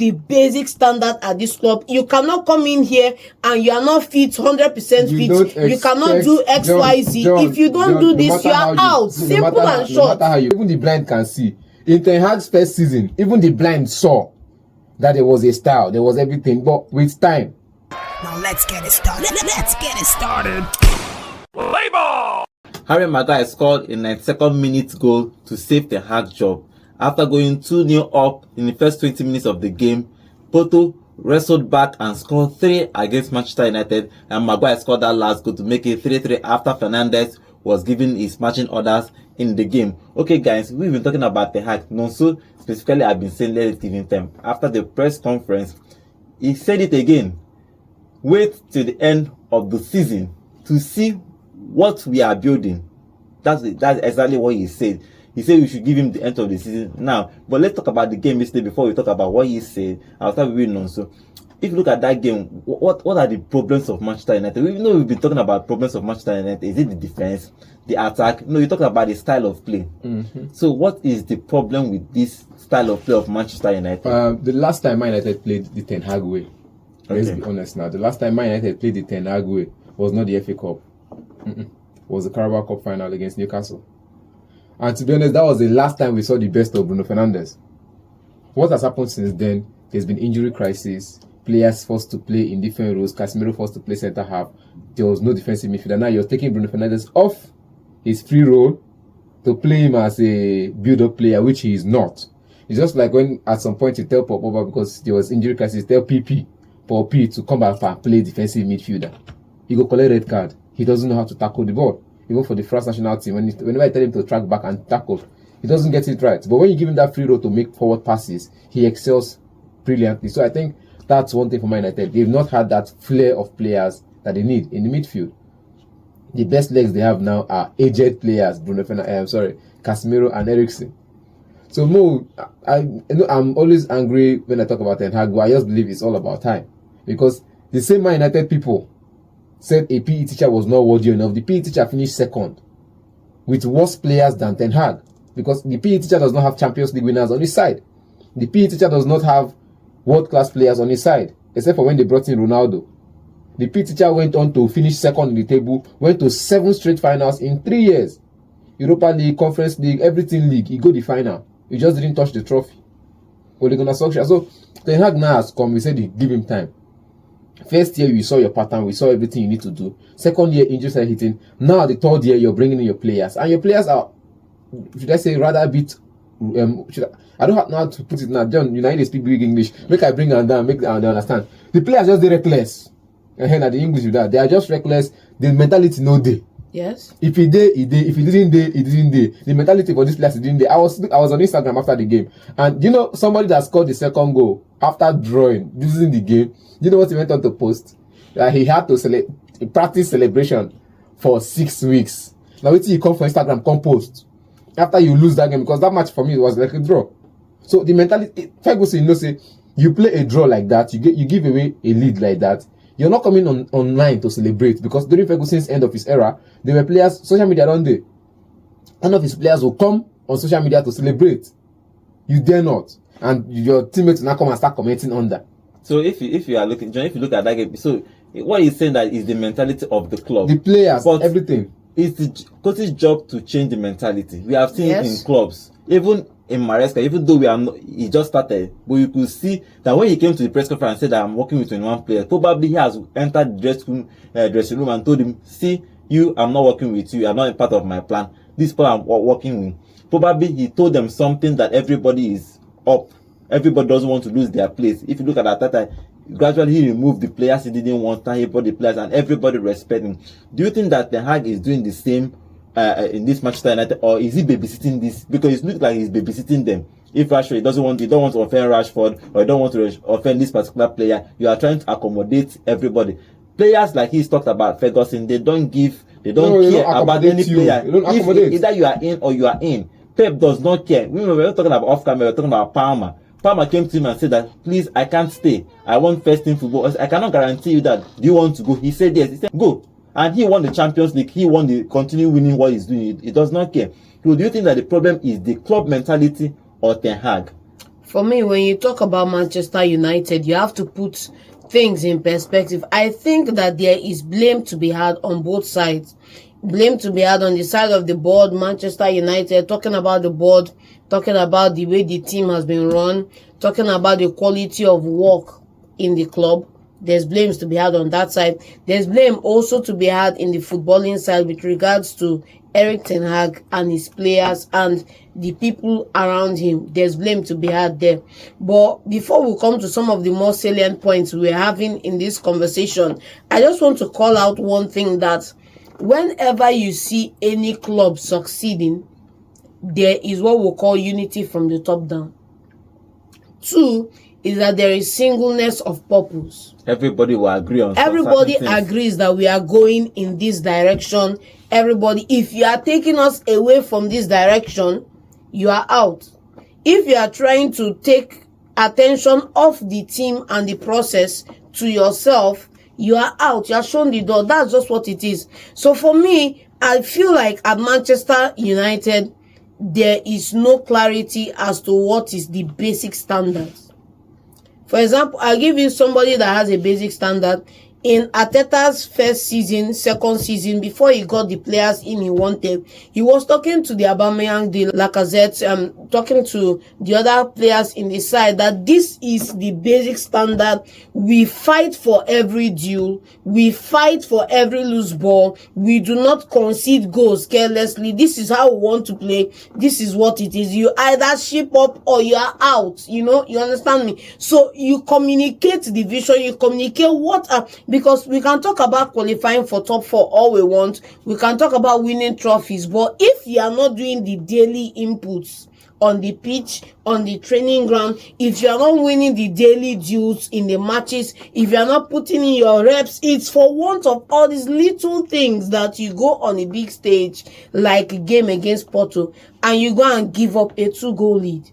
the basic standard at this club. You cannot come in here and you are not fit, 100% fit. You cannot do X, Y, Z. If you don't do this, you are out. Simple and short. No matter how even the blind can see. In Ten Hag's first season, even the blind saw that there was a style, there was everything. But with time. Now let's get it started. Let's get it started. Play ball! Harry Maguire scored a 92nd minute goal to save the Hag job. After going 2-0 up in the first 20 minutes of the game, Porto wrestled back and scored 3 against Manchester United, and Maguire scored that last goal to make it 3-3 after Fernandes was given his marching orders in the game. Okay guys, we've been talking about the Hag. Nonso specifically I've been saying let it give time. After the press conference, he said it again. Wait till the end of the season to see what we are building. That's exactly what he said. He said we should give him the end of the season now. But let's talk about the game yesterday before we talk about what he said. I'll start with Nonso. If you look at that game, what are the problems of Manchester United? We know we've been talking about problems of Manchester United. Is it the defense, the attack? No, you're talking about the style of play. So what is the problem with this style of play of Manchester United? The last time Man United played the Ten Hag way, let's be honest now. The last time Man United played the Ten Hag way was not the FA Cup. Was the Carabao Cup final against Newcastle. And to be honest, that was the last time we saw the best of Bruno Fernandes. What has happened since then? There's been injury crisis, players forced to play in different roles, Casemiro forced to play centre half. There was no defensive midfielder. Now you're taking Bruno Fernandes off his free role to play him as a build-up player, which he is not. It's just like when at some point you tell Pop over because there was injury crisis, tell Paul P to come back and play defensive midfielder. He go collect red card. He doesn't know how to tackle the ball. Even for the France national team, whenever I tell him to track back and tackle, he doesn't get it right. But when you give him that free role to make forward passes, he excels brilliantly. So I think that's one thing for Man United. They've not had that flair of players that they need in the midfield. The best legs they have now are aged players, Casemiro and Eriksen. So Mo, I'm always angry when I talk about Ten Hag, but I just believe it's all about time. Because the same Man United people said a PE teacher was not worthy enough. The PE teacher finished second with worse players than Ten Hag, because the PE teacher does not have Champions League winners on his side. The PE teacher does not have world-class players on his side, except for when they brought in Ronaldo. The PE teacher went on to finish second in the table, went to 7 straight finals in 3 years. Europa League, Conference League, everything league. He got the final. He just didn't touch the trophy. Ole Gunnar Solskjaer. So Ten Hag now has come. We said give him time. First year, we saw your pattern. We saw everything you need to do. Second year, injuries are hitting. Now, the third year, you're bringing in your players. And your players are, should I say, rather a bit... I don't know how to put it now. John, you know, they speak big English. Make I bring them down, make them understand. The players just reckless. And the English with that. They are just reckless. The mentality no day. Yes. If he did, he did. If he didn't day, he didn't day. The mentality for this players, he didn't day. I was on Instagram after the game. And you know, somebody that scored the second goal after drawing, this is in the game. You know what he went on to post? That he had to practice celebration for 6 weeks. Now wait till you come for Instagram, come post. After you lose that game, because that match for me was like a draw. So the mentality, Ferguson, you know, say, you play a draw like that, you give away a lead like that, you're not coming online to celebrate, because during Ferguson's end of his era, there were players, social media don't they? One of his players will come on social media to celebrate. You dare not. And your teammates will now come and start commenting on that. So if you are looking, John, if you look at that game, so what he's saying that is the mentality of the club, the players, but everything. It's the coach's job to change the mentality. We have seen it in clubs, even in Maresca. Even though he just started, but you could see that when he came to the press conference and said that I'm working with 21 players, probably he has entered the dressing room and told him, "See, I'm not working with you. I'm not a part of my plan. This people I'm working with." Probably he told them something that everybody is up. Everybody doesn't want to lose their place. If you look at that time, gradually he removed the players he didn't want, he brought the players, and everybody respect him. Do you think that Ten Hag is doing the same in this Manchester United, or is he babysitting this? Because it looks like he's babysitting them. If Rashford don't want to offend Rashford, or you don't want to offend this particular player, you are trying to accommodate everybody. Players like he's talked about, Ferguson, they don't care about any player. If either you are in or you are in. Pep does not care. We were talking about off camera, we were talking about Palmer. Palmer came to him and said that, please, I can't stay. I want first team football. I cannot guarantee you that. Do you want to go? He said yes. He said, go. And he won the Champions League. He won continue winning what he's doing. He does not care. So do you think that the problem is the club mentality or Ten Hag? For me, when you talk about Manchester United, you have to put things in perspective. I think that there is blame to be had on both sides. Blame to be had on the side of the board, Manchester United, talking about the board, talking about the way the team has been run, talking about the quality of work in the club. There's blames to be had on that side. There's blame also to be had in the footballing side with regards to Erik ten Hag and his players and the people around him. There's blame to be had there. But before we come to some of the more salient points we're having in this conversation, I just want to call out one thing, that whenever you see any club succeeding, there is what we call unity from the top down. 2 is that there is singleness of purpose. Everybody will agree on Everybody agrees that we are going in this direction. Everybody, if you are taking us away from this direction, you are out. If you are trying to take attention off the team and the process to yourself, you are out. You are shown the door. That's just what it is. So for me, I feel like at Manchester United, there is no clarity as to what is the basic standards. For example, I'll give you somebody that has a basic standard. In Arteta's first season, second season, before he got the players in he wanted, he was talking to the Aubameyang, the Lacazette, talking to the other players in the side that this is the basic standard. We fight for every duel. We fight for every loose ball. We do not concede goals carelessly. This is how we want to play. This is what it is. You either ship up or you are out. You understand me? So you communicate the vision. You communicate because we can talk about qualifying for top 4 all we want. We can talk about winning trophies. But if you are not doing the daily inputs on the pitch, on the training ground, if you are not winning the daily duels in the matches, if you are not putting in your reps, it's for want of all these little things that you go on a big stage like a game against Porto and you go and give up a 2-goal lead.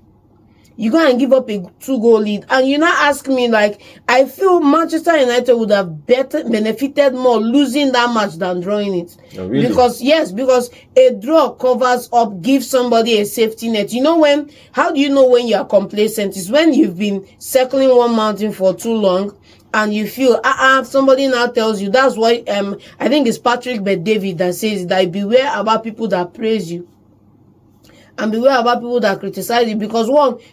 You go and give up a 2-goal lead. And you now ask me, like, I feel Manchester United would have benefited more losing that match than drawing it. Oh, really? Because a draw covers up, gives somebody a safety net. How do you know when you are complacent? It's when you've been circling one mountain for too long and you feel, somebody now tells you. That's why, I think it's Patrick Bet-David that says that beware about people that praise you. And beware about people that criticize you, because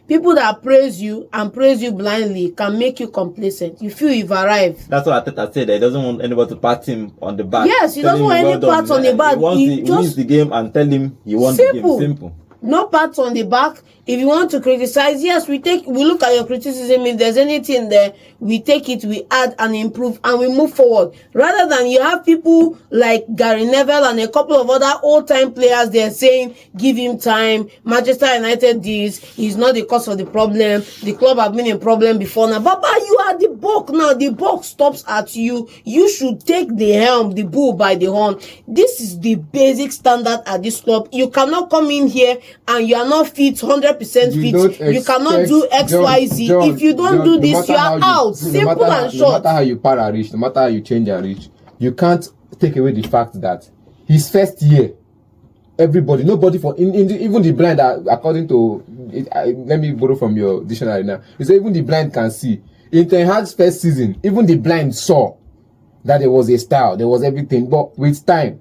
people that praise you and praise you blindly can make you complacent. You feel you've arrived. That's what Arteta said. He doesn't want anybody to pat him on the back. Yes, he doesn't want any pat on the back. He wins the game and tell him he won the game. Simple. No pats on the back. If you want to criticize, yes, we look at your criticism. If there's anything there, we take it, we add and improve, and we move forward. Rather than you have people like Gary Neville and a couple of other old-time players, they're saying, give him time. Manchester United he's not the cause of the problem. The club have been in problem before now. Baba, you are the buck now. The buck stops at you. You should take the helm, the bull by the horn. This is the basic standard at this club. You cannot come in here and you are not fit 100% fit. You cannot do X, Y, Z. If you don't do this, you are out. Simple and short. No matter how you para-reach, no matter how you change and reach, you can't take away the fact that his first year, nobody even the blind, according to it, let me borrow from your dictionary now. You say even the blind can see. In Ten Hag's first season, even the blind saw that there was a style, there was everything, but with time.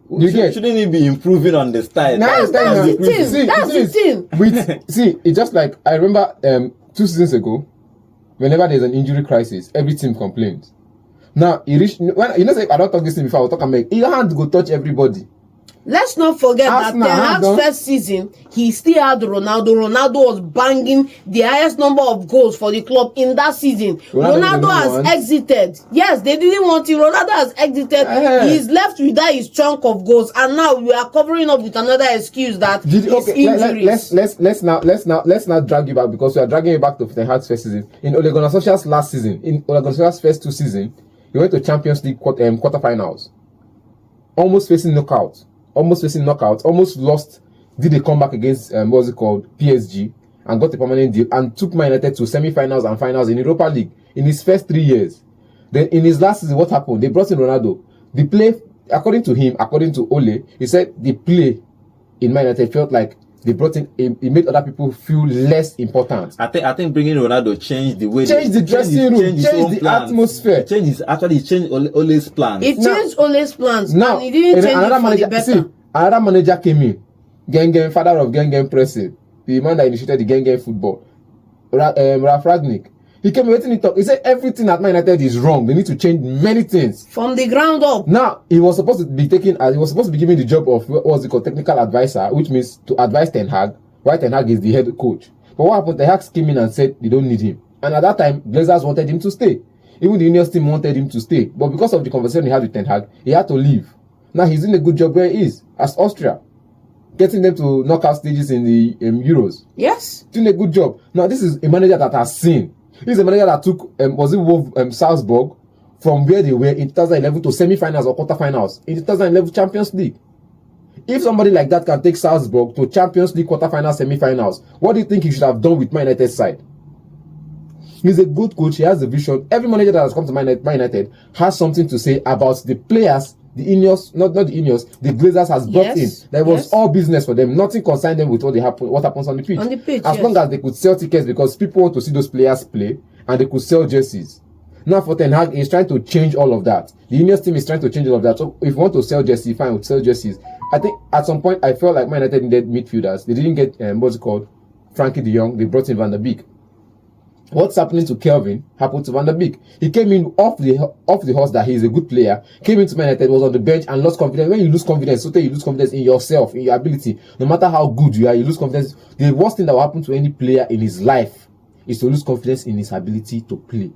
Shouldn't he be improving on the style? That's the thing. See, it's just like, I remember 2 seasons ago, whenever there's an injury crisis, every team complains. Now, I don't talk this thing before, I'll talk about he had to go touch everybody. Let's not forget that Ten Hag's first season, he still had Ronaldo. Ronaldo was banging the highest number of goals for the club in that season. Ronaldo has exited. Yes, they didn't want him. Ronaldo has exited. He's left without his chunk of goals, and now we are covering up with another excuse that injuries. Let's not drag you back, because we are dragging you back to Ten Hag's first season. In Ole Gunnar Solskjaer's last season, in Ole Gunnar Solskjaer's first 2 seasons, he went to Champions League quarterfinals, almost facing knockout, almost lost, did a comeback against PSG, and got a permanent deal, and took Man United to semi-finals and finals in Europa League in his first 3 years. Then in his last season, what happened? They brought in Ronaldo. The play, according to Ole, he said the play in Man United felt like they brought in, he made other people feel less important. I think bringing Ronaldo changed the way, Changed the dressing room, changed the atmosphere. It changed Ole's plans. It changed Ole's plans. Now, and he didn't change another it for manager, the better. another manager came in, father of Gengen pressing, the man that initiated the Gengen football, Ralph Ragnick. He came waiting to talk. He said everything at Man United is wrong. They need to change many things from the ground up. Now he was supposed to be given the job of what was it called, technical advisor, which means to advise Ten Hag. Why Ten Hag is the head coach. But what happened? Ten Hag came in and said they don't need him. And at that time, Glazers wanted him to stay. Even the Ineos team wanted him to stay. But because of the conversation he had with Ten Hag, he had to leave. Now he's doing a good job where he is, as Austria, getting them to knockout stages in the Euros. Yes, doing a good job. Now this is a manager that has seen. He's a manager that took Salzburg from where they were in 2011 to semi-finals or quarter-finals in 2011 Champions League. If somebody like that can take Salzburg to Champions League quarter-finals, semi-finals, what do you think he should have done with Man United's side? He's a good coach. He has a vision. Every manager that has come to Man United has something to say about the players. The Ineos, not the Ineos, the Glazers has brought in. That was all business for them. Nothing concerned them with what happens on the pitch. As long as they could sell tickets, because people want to see those players play, and they could sell jerseys. Now for Ten Hag, he's trying to change all of that. The Ineos team is trying to change all of that. So if you want to sell jerseys, fine, we'll sell jerseys. I think at some point I felt like Man United needed midfielders. They didn't get what's it called, Frankie de Jong. They brought in Van der Beek. What's happening to Kelvin happened to Van der Beek. He came in off the horse that he's a good player, came into Man United, was on the bench and lost confidence. When you lose confidence, so you lose confidence in yourself, in your ability. No matter how good you are, you lose confidence. The worst thing that will happen to any player in his life is to lose confidence in his ability to play.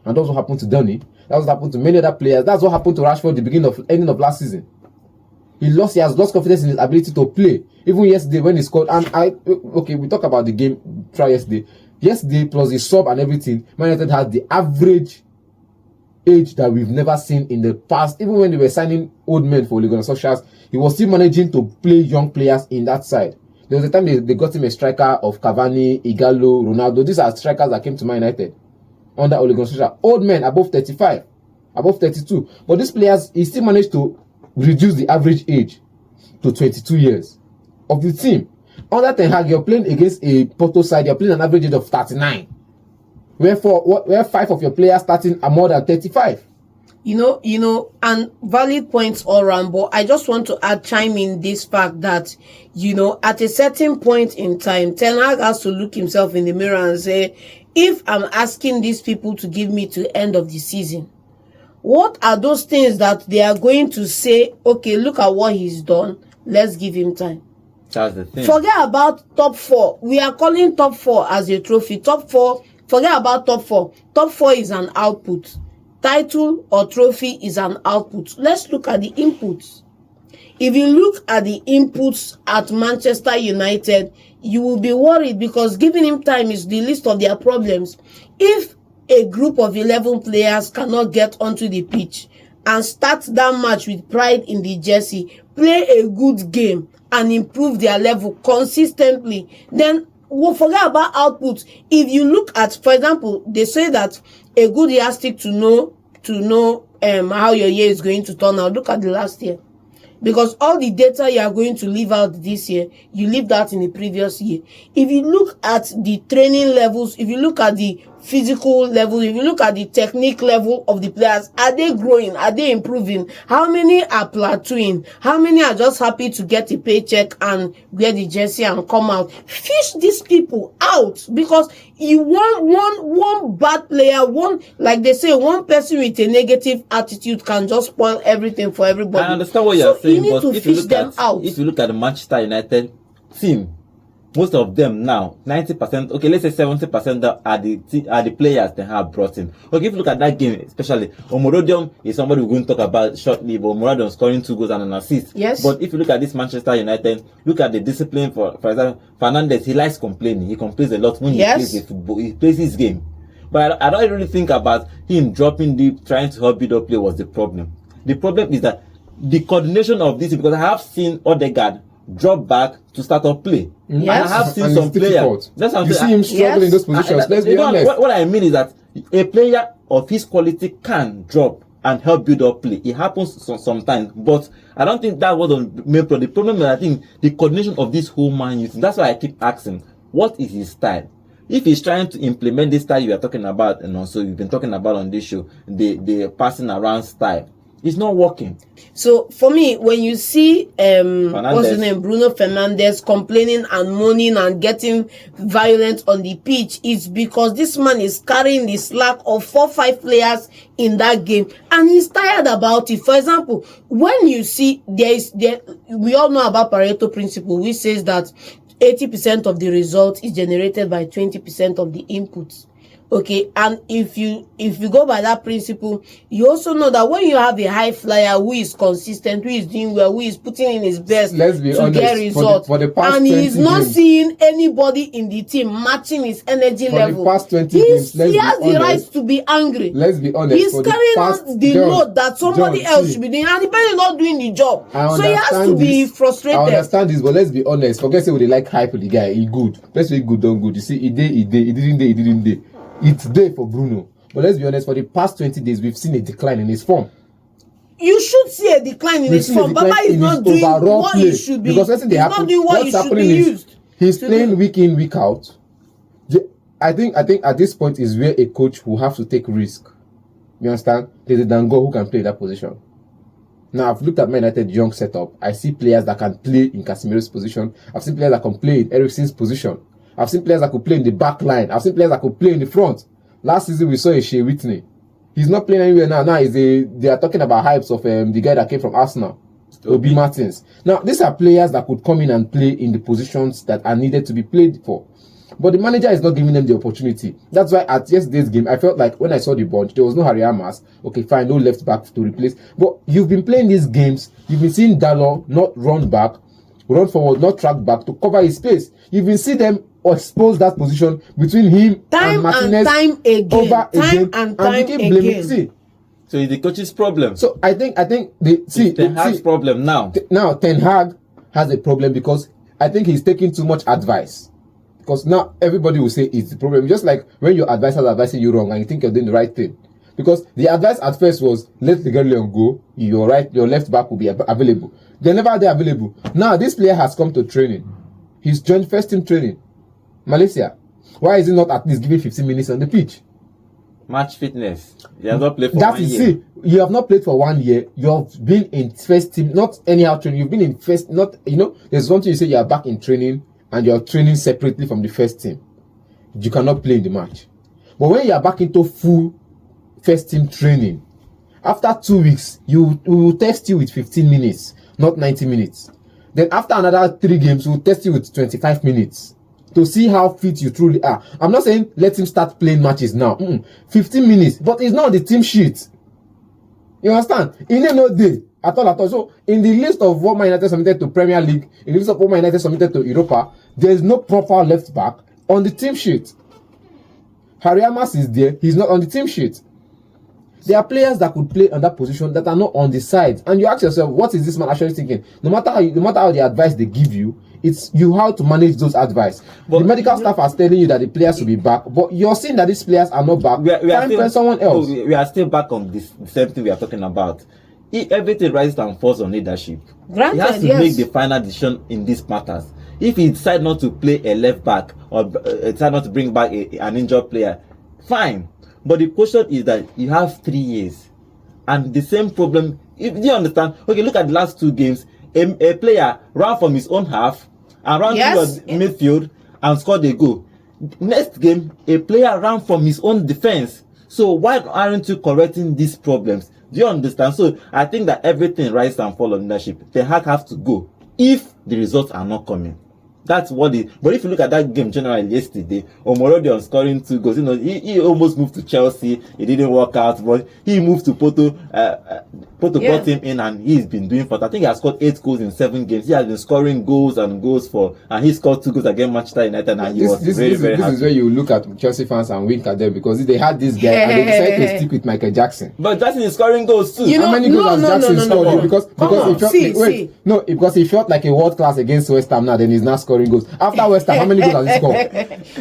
And that's what happened to Donny. That's what happened to many other players. That's what happened to Rashford at the ending of last season. He has lost confidence in his ability to play. Even yesterday when he scored, and we talk about the game try yesterday. Yesterday, plus the sub and everything, Man United had the average age that we've never seen in the past. Even when they were signing old men for Ole Gunnar Solskjaer, he was still managing to play young players in that side. There was a time they got him a striker of Cavani, Igalo, Ronaldo. These are strikers that came to Man United under Ole Gunnar Solskjaer. Old men above 35, above 32. But these players, he still managed to reduce the average age to 22 years of the team. Under Ten Hag, you're playing against a Porto side, you're playing an average age of 39. Where 5 of your players starting are more than 35. You know, and valid points all around, but I just want to chime in this fact that, at a certain point in time, Ten Hag has to look himself in the mirror and say, if I'm asking these people to give me to the end of the season, what are those things that they are going to say, okay, look at what he's done, let's give him time. That's the thing. Forget about top 4. We are calling top 4 as a trophy. Top 4, forget about top 4. Top 4 is an output. Title or trophy is an output. Let's look at the inputs. If you look at the inputs at Manchester United, you will be worried because giving him time is the least of their problems. If a group of 11 players cannot get onto the pitch and start that match with pride in the jersey, play a good game, and improve their level consistently, then we'll forget about output. If you look at, for example, they say that a good yardstick to know how your year is going to turn out. Look at the last year. Because all the data you are going to leave out this year, you leave that in the previous year. If you look at the training levels, if you look at the physical level, if you look at the technique level of the players, are they growing? Are they improving? How many are plateauing? How many are just happy to get a paycheck and wear the jersey and come out? Fish these people out, because you want one bad player, like they say, one person with a negative attitude can just spoil everything for everybody. I understand what you're saying, but if you look at the Manchester United team, most of them now, 90%, okay, let's say 70% are the players they have brought in. Okay, if you look at that game, especially, Omorodion is somebody we're going to talk about shortly, but Omorodion scoring 2 goals and an assist. Yes. But if you look at this Manchester United, look at the discipline, for example, Fernandes, he likes complaining. He complains a lot when he plays the football. He plays his game. But I don't really think about him dropping deep, trying to help build up play was the problem. The problem is that the coordination of this, because I have seen Odegaard drop back to start up play. Yes. And I have seen some players. That's how you see him struggle in those positions. Let's be honest. What I mean is that a player of his quality can drop and help build up play. It happens sometimes, but I don't think that was the main problem. The problem is, I think, the coordination of this whole Man U. That's why I keep asking, what is his style? If he's trying to implement this style you are talking about, and also you've been talking about on this show, the passing around style, it's not working. So for me, when you see what's his name, Bruno Fernandes, complaining and moaning and getting violent on the pitch, it's because this man is carrying the slack of 4-5 players in that game, and he's tired about it. For example, when you see we all know about Pareto principle, which says that 80% of the result is generated by 20% of the inputs. Okay, and if you go by that principle, you also know that when you have a high flyer who is consistent, who is doing well, who is putting in his best to get results, for the past and he is not games, seeing anybody in the team matching his energy level, the past 20 he games, has the right to be angry. Let's be honest. He's carrying on the load that somebody else should be doing, and the person is not doing the job. So he has to be frustrated. I understand this, but let's be honest. Forget say they like hype the guy. He good. Let's say good, don't good. You see, he didn't. It's there for Bruno. But let's be honest, for the past 20 days, we've seen a decline in his form. You should see a decline in his form. Baba is not doing what he should be. Because let's say he's not doing what he should be used. He's playing week in, week out. I think at this point is where a coach will have to take risk. You understand? There's a Dango who can play that position. Now, I've looked at Man United young setup. I see players that can play in Casemiro's position. I've seen players that can play in Eriksen's position. I've seen players that could play in the back line. I've seen players that could play in the front. Last season, we saw a Shea Whitney. He's not playing anywhere now. Now, they are talking about hypes of the guy that came from Arsenal, Obi Martins. Now, these are players that could come in and play in the positions that are needed to be played for. But the manager is not giving them the opportunity. That's why at yesterday's game, I felt like when I saw the bunch, there was no Harry Hamas. Okay, fine, no left back to replace. But you've been playing these games. You've been seeing Dalot not run back, run forward, not track back to cover his space. You've been seeing them expose that position between him and Martinez time again. Blaming. See, so it's the coach's problem. So I think Ten Hag's problem now. Now Ten Hag has a problem because I think he's taking too much advice. Because now everybody will say it's the problem. Just like when your advisor is advising you wrong and you think you're doing the right thing. Because the advice at first was let the girl go, your left back will be available. They're never available. Now this player has come to training. He's joined first team training. Malaysia. Why is he not at least giving 15 minutes on the pitch? Match fitness. You have not played for 1 year. See, you have not played for 1 year. You have been in first team, not anyhow training. You've been in first, not, there's one thing you say you are back in training and you're training separately from the first team. You cannot play in the match. But when you are back into full first team training, after 2 weeks, we will test you with 15 minutes, not 90 minutes. Then after another 3 games, we'll test you with 25 minutes. To see how fit you truly are. I'm not saying let him start playing matches now. 15 minutes. But it's not on the team sheet. You understand? In no day. At all. So, in the list of what Man United submitted to Premier League, in the list of what Man United submitted to Europa, there is no proper left back on the team sheet. Harry Hamas is there. He's not on the team sheet. There are players that could play on that position that are not on the side. And you ask yourself, what is this man actually thinking? No matter how the advice they give you, it's you how to manage those advice. But the medical staff are telling you that the players will be back, but you're saying that these players are not back. Find someone else. We are still back on this same thing we are talking about. Everything rises and falls on leadership. Granted, he has to make the final decision in these matters. If he decides not to play a left back or decide not to bring back an injured player, fine. But the question is that you have 3 years and the same problem. If you understand, okay, look at the last 2 games. A player ran from his own half and ran towards midfield and scored a goal. Next game, a player ran from his own defense. So why aren't you correcting these problems? Do you understand? So I think that everything rises and falls on leadership. Ten Hag have to go if the results are not coming. That's what it. But if you look at that game generally yesterday, Omorodi on scoring 2 goals. He almost moved to Chelsea. It didn't work out, but he moved to Porto. Porto brought him in, and he's been doing for. I think he has scored 8 goals in 7 games. He has been scoring goals and goals for, and he scored 2 goals against Manchester United, and he was very happy. This is where you look at Chelsea fans and wink at them because they had this guy and they decided to stick with Michael Jackson. But Jackson is scoring goals too. How many goals has Jackson scored? Because he felt like a world class against West Ham now. Then he's not scoring. scoring goals. After West Ham, how many goals has he scored?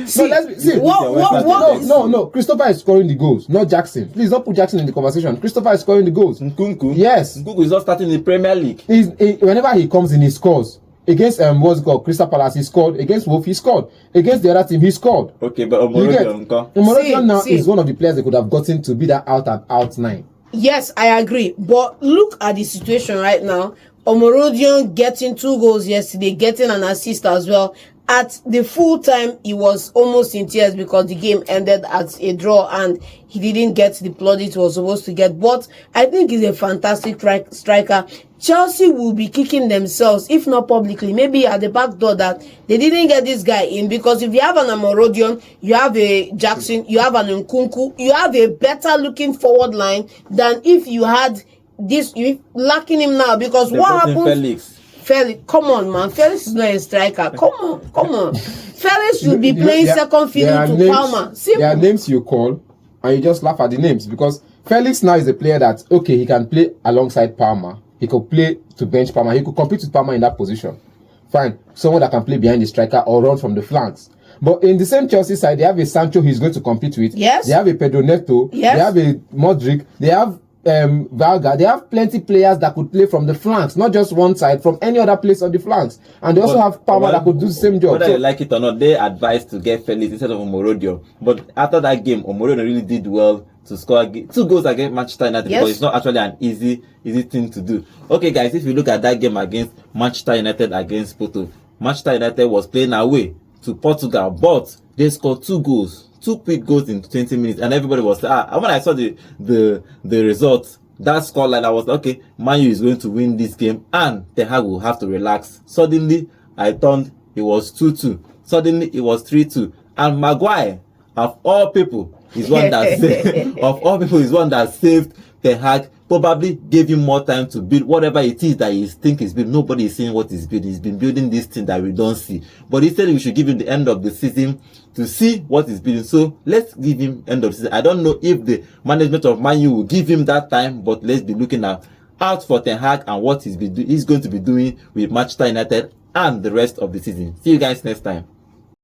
See, see. what No. Christopher is scoring the goals, not Jackson. Please don't put Jackson in the conversation. Christopher is scoring the goals. Nkunku. Yes. Nkunku is not starting in the Premier League. Whenever he comes in, he scores. Against what's it called, Crystal Palace, he scored. Against Wolf, he scored. Against the other team, he scored. Okay, but Omorodion now is one of the players they could have gotten to be that out and out 9. Yes, I agree. But look at the situation right now. Omorodion getting 2 goals yesterday, getting an assist as well. At the full time, he was almost in tears because the game ended at a draw and he didn't get the plaudits he was supposed to get. But I think he's a fantastic striker. Chelsea will be kicking themselves, if not publicly, maybe at the back door, that they didn't get this guy in, because if you have an Omorodion, you have a Jackson, you have an Nkunku, you have a better looking forward line than if you had this, you lacking him now, because what happens? Felix, come on, man. Felix is not a striker. Come on. Felix should be playing second fiddle to Palmer. There are names you call, and you just laugh at the names, because Felix now is a player that, okay, he can play alongside Palmer. He could play to bench Palmer. He could compete with Palmer in that position. Fine. Someone that can play behind the striker or run from the flanks. But in the same Chelsea side, they have a Sancho he's going to compete with. Yes. They have a Pedro Neto. Yes. They have a Modric. They have Valga. They have plenty players that could play from the flanks, not just one side, from any other place on the flanks. And they also have Palmer that could do the same job. Whether you like it or not, they advised to get Felix instead of Omorodion. But after that game, Omorodion really did well to score 2 goals against Manchester United, because it's not actually an easy thing to do. Okay, guys, if you look at that game against Manchester United against Porto, Manchester United was playing away to Portugal, but they scored 2 goals, 2 quick goals in 20 minutes, and everybody was when I saw the results, that scoreline, I was like, okay, Man U is going to win this game, and Ten Hag will have to relax. Suddenly, I thought it was 2-2. Suddenly, it was 3-2, and Maguire, of all people, is one that saved Ten Hag. Probably gave him more time to build whatever it is that he thinks he's built. Nobody is saying what he's built. He's been building this thing that we don't see. But he said we should give him the end of the season to see what he's building. So let's give him end of the season. I don't know if the management of Man U will give him that time, but let's be looking out for Ten Hag and what he's going to be doing with Manchester United and the rest of the season. See you guys next time.